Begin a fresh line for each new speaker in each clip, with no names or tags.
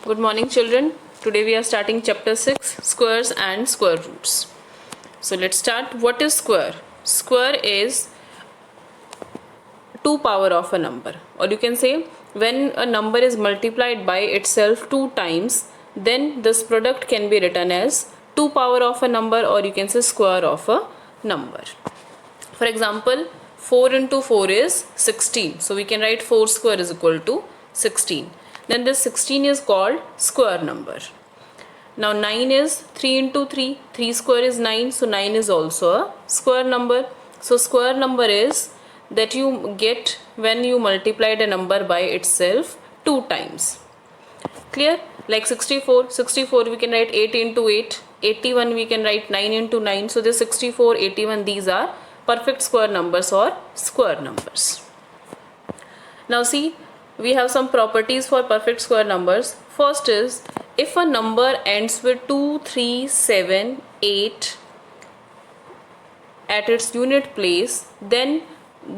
Good morning, children. Today we are starting chapter 6, squares and square roots. So let's start. What is square? Square is 2 power of a number, or you can say when a number is multiplied by itself 2 times, then this product can be written as 2 power of a number, or you can say square of a number. For example, 4 into 4 is 16. So we can write 4 square is equal to 16. Then this 16 is called square number. Now 9 is 3 into 3. 3 square is 9. So 9 is also a square number. So square number is that you get when you multiplied a number by itself 2 times. Clear? Like 64 we can write 8 into 8. 81 we can write 9 into 9. So this 64, 81, these are perfect square numbers or square numbers. Now see, we have some properties for perfect square numbers. First is, if a number ends with 2, 3, 7, 8 at its unit place, then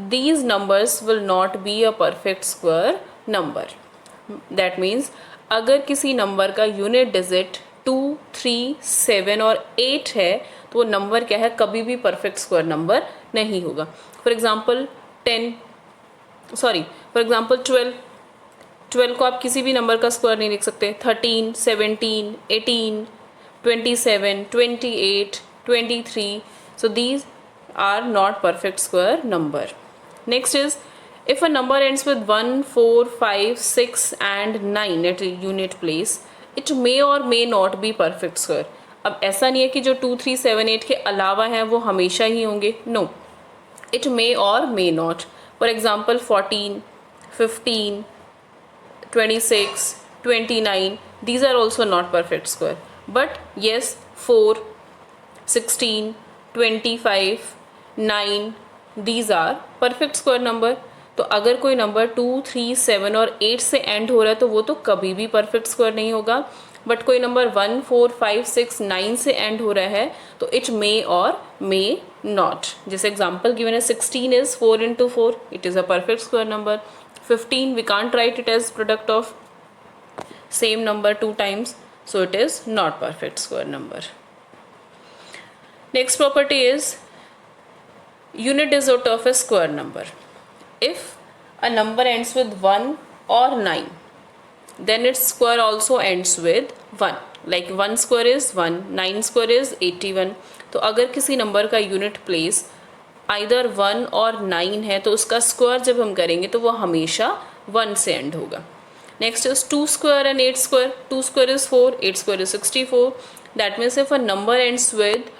these numbers will not be a perfect square number. That means अगर किसी number का unit digit 2, 3, 7 और 8 है तो वो number क्या है, कभी भी परफेक्ट स्क्वायर नंबर नहीं होगा. फॉर एग्जांपल 12 को आप किसी भी नंबर का स्क्वायर नहीं लिख सकते. 13, 17, 18, 27, 28, 23. So these are not perfect square number. Next is, if a number ends with 1, 4, 5, 6 and 9 at a unit place, it may or may not be perfect square. अब ऐसा नहीं है कि जो 2, 3, 7, 8 के अलावा हैं वो हमेशा ही होंगे. No, it may or may not. For example, 14, 15, 26, 29, these are also not perfect square. But yes, 4, 16, 25, 9, these are perfect square number. तो अगर कोई नंबर 2, 3, 7 और 8 से एंड हो रहा है तो वो तो कभी भी परफेक्ट स्क्वायर नहीं होगा. बट कोई नंबर 1, 4, 5, 6, 9 से एंड हो रहा है तो इट मे और मे नॉट. जैसे एग्जांपल गिवन है, 16 is 4 into 4, it is a perfect square number. 15 we can't write it as product of same number 2 times, so it is not perfect square number. Next property is unit digit of a square number. If a number ends with 1 or 9, then its square also ends with 1. Like 1 square is 1, 9 square is 81. तो अगर किसी number का unit place either 1 और 9 है तो उसका square जब हम करेंगे तो वो हमेशा 1 से एंड होगा. Next is 2 square and 8 square. 2 square is 4, 8 square is 64. That means if a number ends with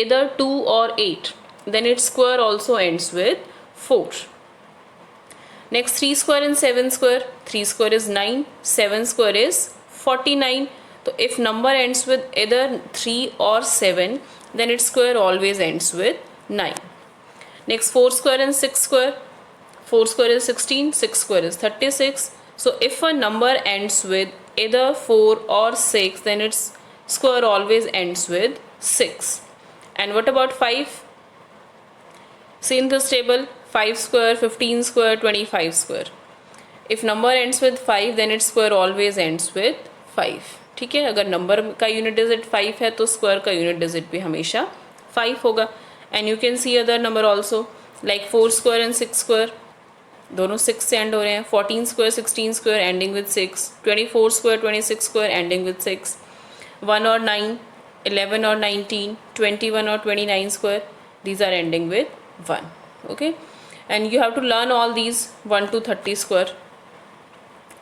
either 2 or 8, then its square also ends with 4. Next, 3 square and 7 square. 3 square is 9, 7 square is 49. So if number ends with either 3 or 7, then its square always ends with 9. Next, 4 square and 6 square. 4 square is 16, 6 square is 36. So if a number ends with either 4 or 6, then its square always ends with 6. And what about 5? See in this table, 5 square, 15 square, 25 square. If number ends with 5, then its square always ends with 5. ठीक है, अगर number का unit digit 5 है तो square का unit digit भी हमेशा 5 होगा. And you can see other number also, like 4 square and 6 square, दोनों 6 से एंड हो रहे हैं. 14 square, 16 square ending with 6. 24 square, 26 square ending with 6. 1 और 9, 11 और 19, 21 और 29 square, these are ending with 1. Okay, and you have to learn all these 1 to 30 square.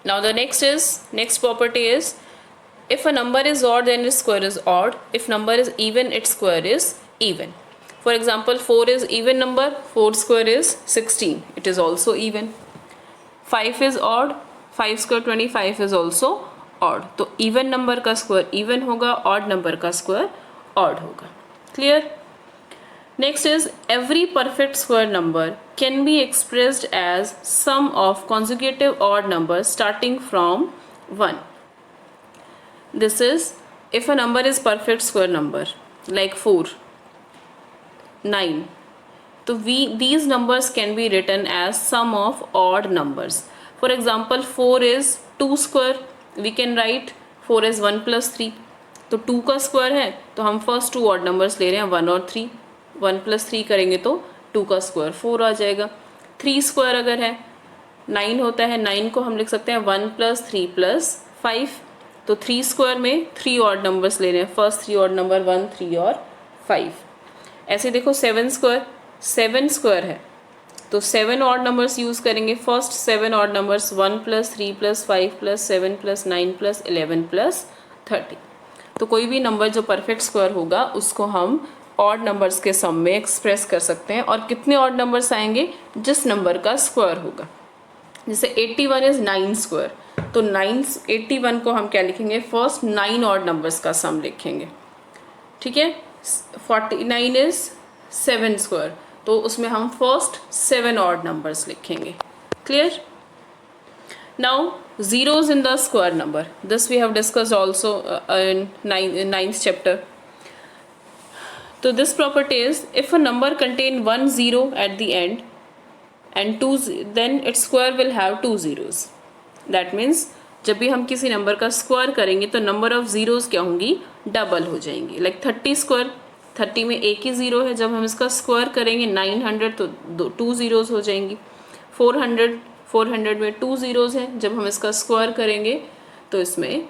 Now the next property is, if a number is odd then its square is odd. If number is even, its square is even. For example, 4 is even number, 4 square is 16, it is also even. 5 is odd, 5 square 25 is also odd. तो even number का square even होगा, odd number का square odd होगा. Clear? Next is, every perfect square number can be expressed as sum of consecutive odd numbers starting from 1. This is if a number is perfect square number, like 4, 9. So these numbers can be written as sum of odd numbers. For example, 4 is 2 square we can write 4 as 1 + 3, तो 2 का square है तो हम first 2 odd numbers ले रहे हैं 1 और 3, 1 + 3 करेंगे तो 2 का स्क्वायर 4 आ जाएगा। 3 स्क्वायर अगर है 9 होता है, 9 को हम लिख सकते हैं 1 + 3 + 5, तो 3 स्क्वायर में 3 ऑड नंबर्स ले रहे हैं, फर्स्ट 3 ऑड नंबर 1, 3 और 5। ऐसे देखो 7 स्क्वायर है तो 7 ऑड नंबर्स यूज़ करेंगे, फर्स्ट 7 ऑड नंबर्स 1 + 3 + 5 + 7 + 9 + 11 + 30। तो कोई भी नंबर जो परफेक्ट स्क्वायर होगा उसको हम ऑड नंबर्स के सम में एक्सप्रेस कर सकते हैं। और कितने ऑड नंबर्स आएंगे? जिस नंबर का स्क्वायर होगा। जैसे 81 इज 9 स्क्वायर, तो 81 को हम क्या लिखेंगे? फर्स्ट 9 ऑड नंबर्स का सम लिखेंगे, ठीक है। 49 इज 7 स्क्वायर, तो उसमें हम फर्स्ट 7 ऑड नंबर्स लिखेंगे। Clear? Now zeros in the square number, this we have discussed also in 9th chapter. So this property is, if a number contain 1 0 at the end and 2, then its square will have 2 zeros. That means जब भी हम किसी number का square करेंगे तो number of zeros क्या होंगी? Double हो जाएंगी। लाइक 30 स्क्वायर, 30 में एक ही ज़ीरो है, जब हम इसका स्क्वायर करेंगे 900 तो 2 ज़ीरोज़ हो जाएंगी। 400 में 2 ज़ीरोज़ हैं, जब हम इसका स्क्वायर करेंगे तो इसमें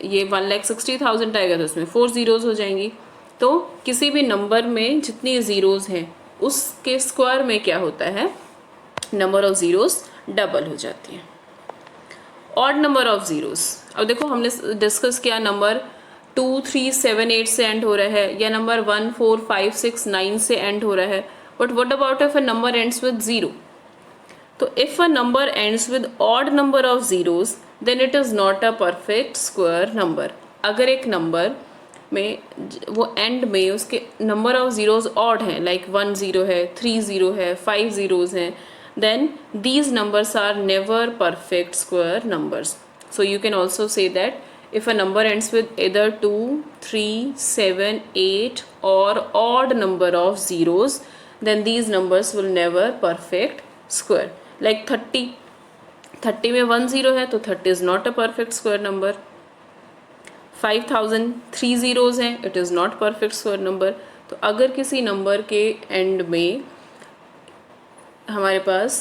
ये 1,60,000 आएगा तो इसमें 4 ज़ीरोज़ हो जाएंगी। तो किसी भी नंबर में जितनी ज़ीरोज़ हैं उसके स्क्वायर में क्या होता है? नंबर ऑफ ज़ीरोज़ डबल हो जाती है। ऑड नंबर ऑफ ज़ीरोज़, अब देखो हमने डिस्कस किया नंबर 2, 3, 7, 8 से एंड हो रहा है, या नंबर 1, 4, 5, 6, 9 से एंड हो रहा है। But what about if a number ends with 0? तो if a number ends with odd number of zeros then it is not a perfect square number. अगर एक नंबर में वो एंड में उसके नंबर ऑफ ज़ीरोज़ ऑड हैं, like 1 0 है, 3 0 है, 5 ज़ीरोज़ हैं, then these numbers are never perfect square numbers. So you can also say that if a number ends with either 2, 3, 7, 8 or odd number of zeros, then these numbers will never perfect square. Like 30 में 1 0 है तो 30 is not a perfect square number. 5000 3 zeros हैं, it is not perfect square number. तो अगर किसी number के and में हमारे पास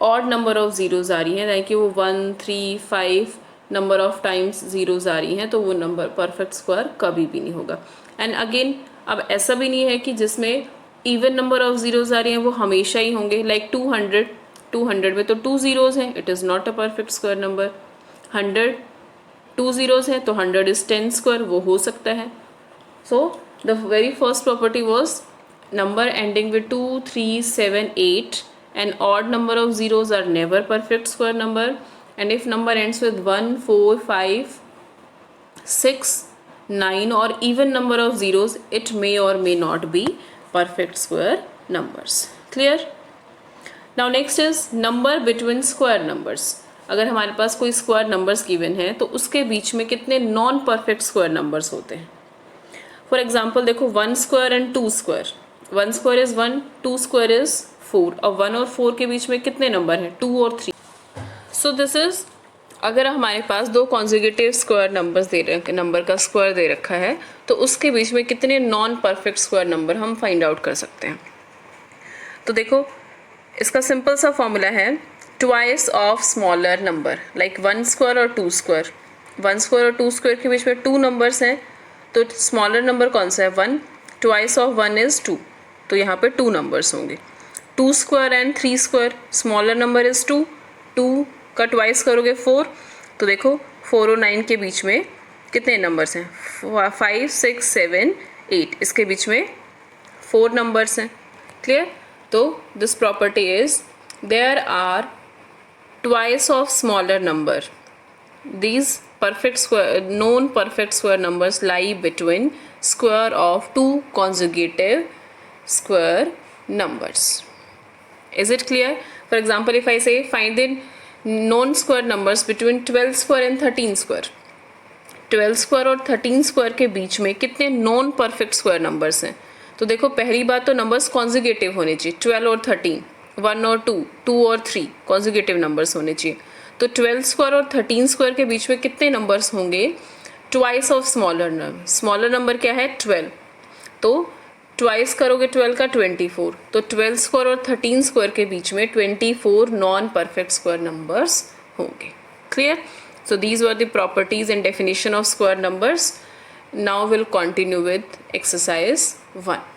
ऑड नंबर ऑफ ज़ीरोज़ आ रही हैं, लाइक कि वो 1, 3, 5 नंबर ऑफ टाइम्स ज़ीरोज़ आ रही हैं, तो वो नंबर परफेक्ट स्क्वायर कभी भी नहीं होगा। एंड अगेन अब ऐसा भी नहीं है कि जिसमें इवन नंबर ऑफ ज़ीरोज़ आ रही हैं वो हमेशा ही होंगे। लाइक 200 में तो 2 ज़ीरोज़ हैं, it is not a perfect square number. 100 2 zeros हैं तो 100 इज़ 10 स्क्वायर, वो हो सकता है। So the very first property was number ending with 2, 3, 7, 8 and odd number of zeros are never perfect square number, and if number ends with 1, 4, 5, 6, 9 or even number of zeros, it may or may not be perfect square numbers. Clear? Now next is number between square numbers. अगर हमारे पास कोई square numbers given है तो उसके बीच में कितने non perfect square numbers होते हैं। फॉर एग्जाम्पल देखो 1 square and 2 square. 1 square is 1, 2 square is 4, और 1 और 4 के बीच में कितने नंबर हैं? 2 और 3। सो दिस इज़, अगर हमारे पास दो कॉन्जुगेटिव स्क्वायर नंबर्स दे रखे, नंबर का स्क्वायर दे रखा है, तो उसके बीच में कितने नॉन परफेक्ट स्क्वायर नंबर हम फाइंड आउट कर सकते हैं। तो देखो इसका सिंपल सा फॉर्मूला है twice of smaller number, like 1 square और 2 स्क्वायर। 1 स्क्वायर और 2 स्क्वायर के बीच में 2 नंबर्स हैं, तो स्मॉलर नंबर कौन सा है? 1। ट्वाइस ऑफ 1 इज़ 2, तो यहाँ पे 2 नंबर्स होंगे। 2 square and 3 square, smaller number is 2, 2 का ट्वाइस करोगे 4, तो देखो 4 और 9 के बीच में कितने नंबर्स हैं? 5, 6, 7, 8, इसके बीच में 4 नंबर्स हैं। क्लियर? तो this property is there are twice of smaller number, these perfect square, known perfect square numbers lie between square of two consecutive square numbers. Is it clear? For example, if I say find the known square numbers between 12 square and 13 square. 12 square और 13 square के बीच में कितने non perfect square numbers हैं? तो देखो पहली बात तो नंबर्स कॉन्जुगेटिव होने चाहिए। 12 और 13, 1 और 2, 2 और 3 कॉन्जुगेटिव नंबर्स होने चाहिए। तो 12 स्क्वायर और 13 स्क्वायर के बीच में कितने नंबर्स होंगे? Twice of smaller number. Smaller number क्या है? 12। तो ट्वाइस करोगे 12 का 24, तो 12 स्क्वायर और 13 स्क्वायर के बीच में 24 नॉन परफेक्ट स्क्वायर नंबर्स होंगे। Clear? So these were the properties and definition of square numbers. Now we'll continue with exercise 1.